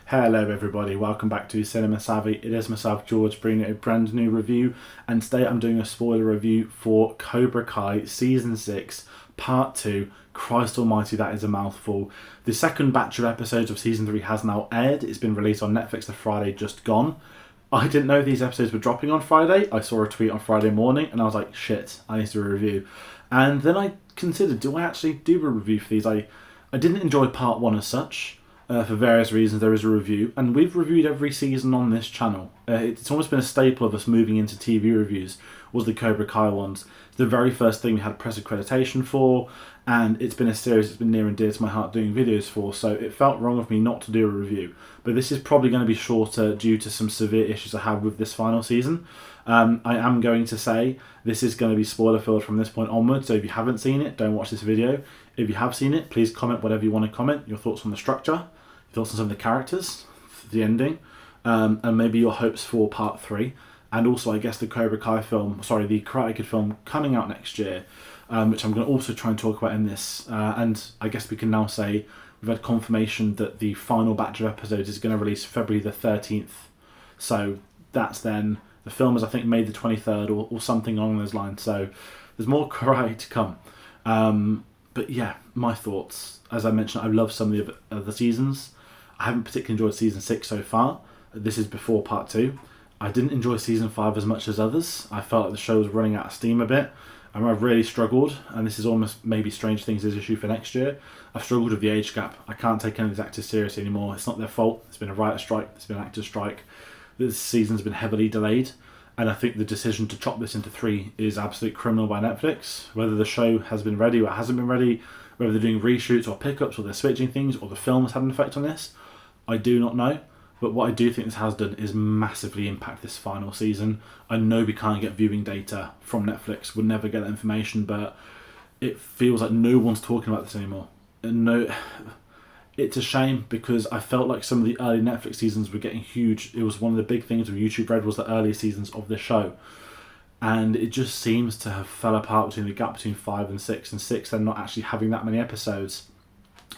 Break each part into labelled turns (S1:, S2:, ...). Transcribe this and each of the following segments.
S1: Hello everybody, welcome back to Cinema Savvy. It is myself, George, bringing a brand new review, and today I'm doing a spoiler review for Cobra Kai Season 6, Part 2. Christ almighty, that is a mouthful. The second batch of episodes of Season 3 has now aired. It's been released on Netflix the Friday just gone. I didn't know these episodes were dropping on Friday. I saw a tweet on Friday morning and I was like, shit, I need to do a review. And then I considered, do I actually do a review for these? I didn't enjoy Part 1 as such. For various reasons, there is a review, and we've reviewed every season on this channel. It's almost been a staple of us moving into TV reviews, was the Cobra Kai ones. It's the very first thing we had press accreditation for, and it's been a series that's been near and dear to my heart doing videos for, so it felt wrong of me not to do a review. But this is probably going to be shorter due to some severe issues I have with this final season. I am going to say this is going to be spoiler filled from this point onwards, so if you haven't seen it, don't watch this video. If you have seen it, please comment whatever you want to comment, your thoughts on the structure, thoughts on some of the characters, the ending, and maybe your hopes for Part 3, and also I guess the Cobra Kai film, the Karate Kid film coming out next year, which I'm going to also try and talk about in this, and I guess we can now say we've had confirmation that the final batch of episodes is going to release February the 13th, so that's then, the film is I think May the 23rd or something along those lines, so there's more karate to come. But yeah, my thoughts, as I mentioned, I love some of the other seasons. I haven't particularly enjoyed Season 6 so far. This is before Part 2. I didn't enjoy Season 5 as much as others. I felt like the show was running out of steam a bit. And I've really struggled, and this is almost maybe Strange Things' issue for next year. I've struggled with the age gap. I can't take any of these actors seriously anymore. It's not their fault. It's been a writer strike. It's been an actor strike. This season's been heavily delayed. And I think the decision to chop this into 3 is absolutely criminal by Netflix. Whether the show has been ready or hasn't been ready, whether they're doing reshoots or pickups or they're switching things or the film has had an effect on this, I do not know. But what I do think this has done is massively impact this final season. I know we can't get viewing data from Netflix. We'll never get that information, but it feels like no one's talking about this anymore. And it's a shame because I felt like some of the early Netflix seasons were getting huge. It was one of the big things with YouTube Red was the early seasons of this show. And it just seems to have fell apart between the gap between 5 and 6, and 6 then not actually having that many episodes.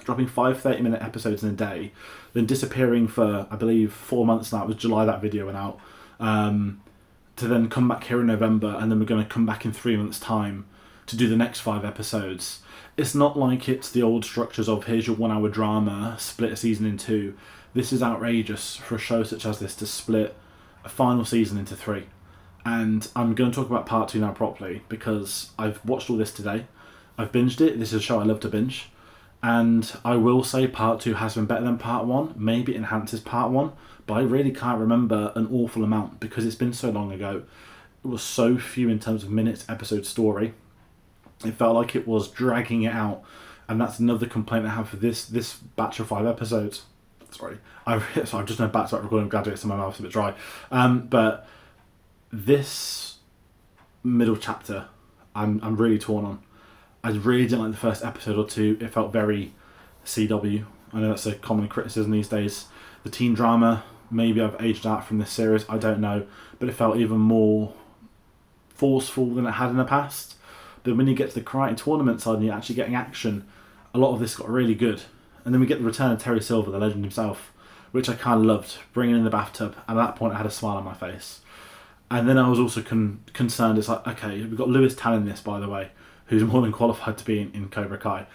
S1: Dropping 5 30-minute episodes in a day, then disappearing for, I believe, 4 months now. It was July that video went out. To then come back here in November, and then we're going to come back in 3 months' time to do the next 5 episodes. It's not like it's the old structures of here's your 1 hour drama, split a season in 2. This is outrageous for a show such as this to split a final season into 3. And I'm going to talk about Part 2 now properly because I've watched all this today. I've binged it. This is a show I love to binge. And I will say Part 2 has been better than Part 1. Maybe it enhances Part 1. But I really can't remember an awful amount because it's been so long ago. It was so few in terms of minutes, episode, story. It felt like it was dragging it out, and that's another complaint I have for this batch of 5 episodes. Sorry, I've just been back to start recording. Graduates in my mouth's a bit dry, but this middle chapter, I'm really torn on. I really didn't like the first episode or 2. It felt very CW. I know that's a common criticism these days. The teen drama, maybe I've aged out from this series. I don't know, but it felt even more forceful than it had in the past. But when you get to the karate tournament side and you're actually getting action, a lot of this got really good. And then we get the return of Terry Silver, the legend himself, which I kind of loved, bringing in the bathtub. And at that point I had a smile on my face. And then I was also concerned, it's like, okay, we've got Lewis Tan in this, by the way, who's more than qualified to be in Cobra Kai,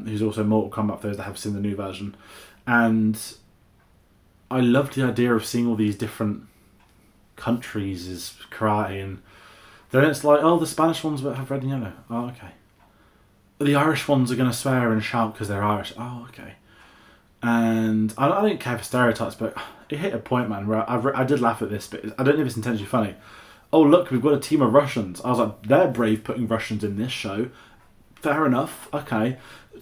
S1: who's also Mortal Kombat for those that have seen the new version. And I loved the idea of seeing all these different countries as karate, and then it's like, oh, the Spanish ones have red and yellow. Oh, okay. The Irish ones are going to swear and shout because they're Irish. Oh, okay. And I don't care for stereotypes, but it hit a point, man, where I did laugh at this, but I don't know if it's intentionally funny. Oh, look, we've got a team of Russians. I was like, they're brave putting Russians in this show. Fair enough. Okay.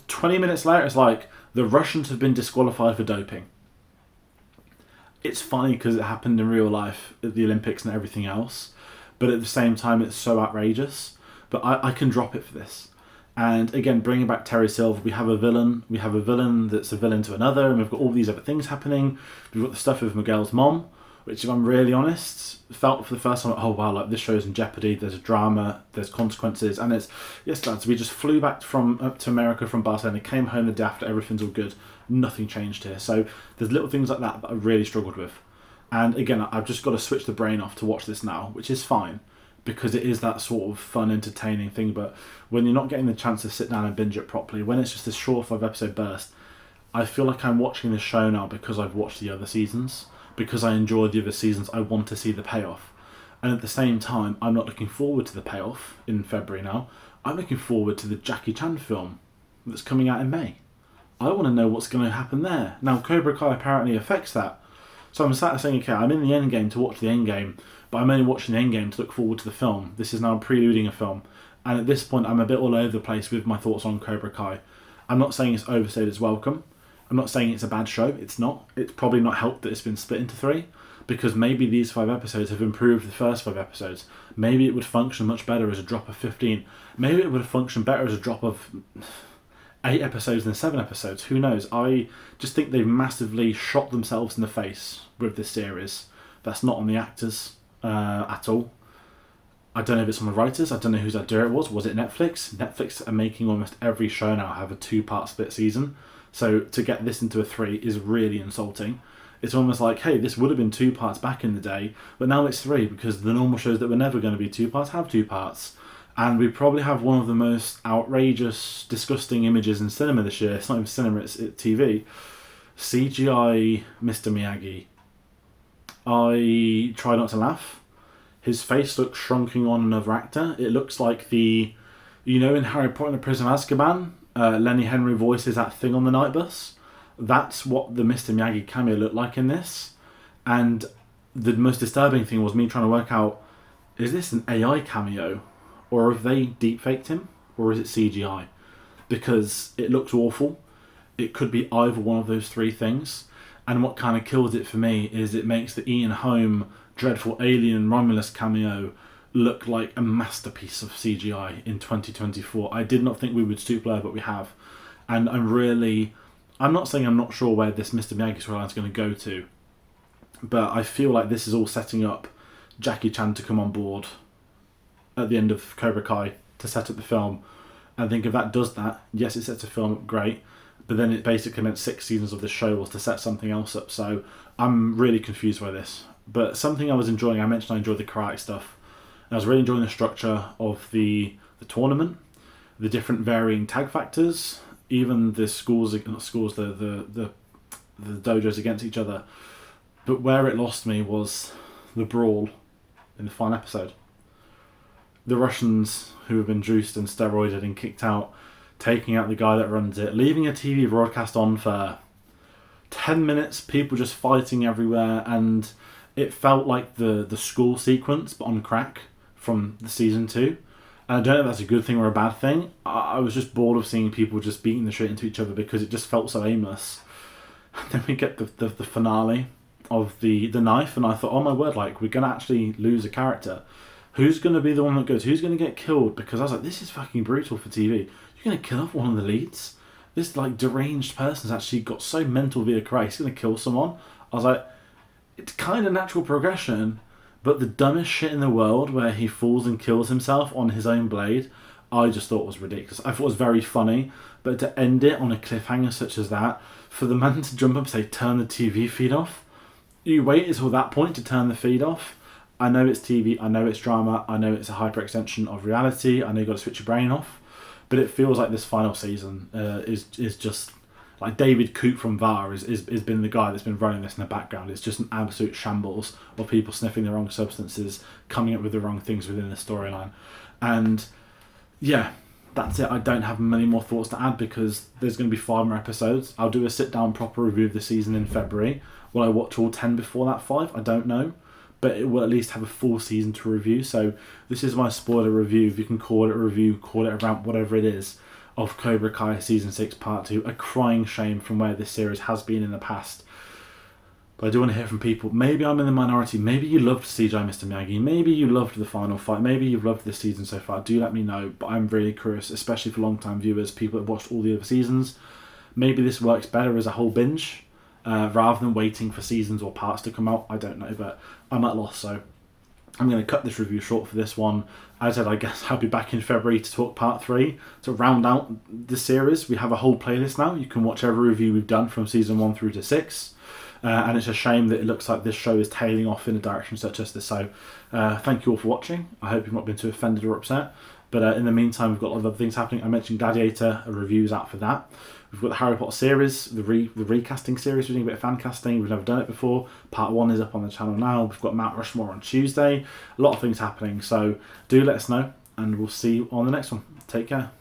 S1: 20 minutes later, it's like, the Russians have been disqualified for doping. It's funny because it happened in real life at the Olympics and everything else. But at the same time, it's so outrageous. But I can drop it for this. And again, bringing back Terry Silver, we have a villain. We have a villain that's a villain to another. And we've got all these other things happening. We've got the stuff with Miguel's mom, which, if I'm really honest, felt for the first time, oh wow, like this show's in jeopardy, there's a drama, there's consequences, and it's, yes lads, we just flew back up to America from Barcelona, came home the day after, everything's all good, nothing changed here. So there's little things like that I really struggled with. And again, I've just got to switch the brain off to watch this now, which is fine, because it is that sort of fun, entertaining thing. But when you're not getting the chance to sit down and binge it properly, when it's just a short 5-episode burst, I feel like I'm watching the show now because I've watched the other seasons. Because I enjoyed the other seasons, I want to see the payoff. And at the same time, I'm not looking forward to the payoff in February now. I'm looking forward to the Jackie Chan film that's coming out in May. I want to know what's going to happen there. Now, Cobra Kai apparently affects that. So I'm sat saying, okay, I'm in the end game to watch the end game, but I'm only watching the end game to look forward to the film. This is now preluding a film. And at this point, I'm a bit all over the place with my thoughts on Cobra Kai. I'm not saying it's overstayed its welcome. I'm not saying it's a bad show. It's not. It's probably not helped that it's been split into 3, because maybe these 5 episodes have improved the first 5 episodes. Maybe it would function much better as a drop of 15. Maybe it would have functioned better as a drop of 8 episodes than 7 episodes. Who knows? I just think they've massively shot themselves in the face with this series. That's not on the actors at all. I don't know if it's on the writers. I don't know whose idea it was. Was it Netflix? Netflix are making almost every show now have a 2-part split season. So to get this into a 3 is really insulting. It's almost like, hey, this would have been 2 parts back in the day, but now it's 3 because the normal shows that were never going to be 2 parts have 2 parts. And we probably have one of the most outrageous, disgusting images in cinema this year. It's not even cinema, it's TV. CGI Mr. Miyagi. I try not to laugh. His face looks shrunking on another actor. It looks like in Harry Potter and the Prison of Azkaban, Lenny Henry voices that thing on the night bus. That's what the Mr. Miyagi cameo looked like in this. And the most disturbing thing was me trying to work out, is this an AI cameo? Or have they deepfaked him? Or is it CGI? Because it looks awful. It could be either one of those 3 things. And what kind of kills it for me is it makes the Ian Holm dreadful alien Romulus cameo look like a masterpiece of CGI in 2024. I did not think we would stoop low, but we have. And I'm not saying I'm not sure where this Mr. Miyagi storyline is going to go to, but I feel like this is all setting up Jackie Chan to come on board at the end of Cobra Kai to set up the film. I think if that does that, yes, it sets a film up great, but then it basically meant 6 seasons of the show was to set something else up. So I'm really confused by this. But something I was enjoying, I mentioned I enjoyed the karate stuff. I was really enjoying the structure of the tournament, the different varying tag factors, even the the dojos against each other. But where it lost me was the brawl in the final episode. The Russians who have been juiced and steroided and kicked out, taking out the guy that runs it, leaving a TV broadcast on for 10 minutes, people just fighting everywhere, and it felt like the school sequence, but on crack, from the season 2. And I don't know if that's a good thing or a bad thing. I was just bored of seeing people just beating the shit into each other because it just felt so aimless. And then we get the finale of the knife, and I thought, oh my word, like, we're going to actually lose a character. Who's going to be the one that goes? Who's going to get killed? Because I was like, this is fucking brutal for TV. You're going to kill off one of the leads? This, like, deranged person's actually got so mental via Christ, he's going to kill someone? I was like, it's kind of natural progression, but the dumbest shit in the world where he falls and kills himself on his own blade, I just thought was ridiculous. I thought it was very funny, but to end it on a cliffhanger such as that, for the man to jump up and say, turn the TV feed off, you wait until that point to turn the feed off. I know it's TV, I know it's drama, I know it's a hyper-extension of reality, I know you've got to switch your brain off, but it feels like this final season is just... Like David Coop from VAR is been the guy that's been running this in the background. It's just an absolute shambles of people sniffing the wrong substances, coming up with the wrong things within the storyline. And yeah, that's it. I don't have many more thoughts to add because there's going to be 5 more episodes. I'll do a sit-down proper review of the season in February. Will I watch all 10 before that 5? I don't know. But it will at least have a full season to review. So this is my spoiler review. If you can call it a review, call it a rant, whatever it is, of Cobra Kai Season 6 Part 2. A crying shame from where this series has been in the past. But I do want to hear from people. Maybe I'm in the minority. Maybe you loved CGI Mr. Miyagi. Maybe you loved the final fight. Maybe you've loved this season so far. Do let me know. But I'm really curious, especially for long-time viewers, people that have watched all the other seasons. Maybe this works better as a whole binge. rather than waiting for seasons or parts to come out. I don't know, but I'm at loss, so I'm going to cut this review short for this one. As I said, I guess I'll be back in February to talk part 3. To round out the series, we have a whole playlist now. You can watch every review we've done from season 1 through to 6. And it's a shame that it looks like this show is tailing off in a direction such as this. So thank you all for watching. I hope you've not been too offended or upset. But in the meantime, we've got a lot of other things happening. I mentioned Gladiator, a review's out for that. We've got the Harry Potter series, the recasting series. We're doing a bit of fan casting. We've never done it before. Part 1 is up on the channel now. We've got Mount Rushmore on Tuesday. A lot of things happening. So do let us know, and we'll see you on the next one. Take care.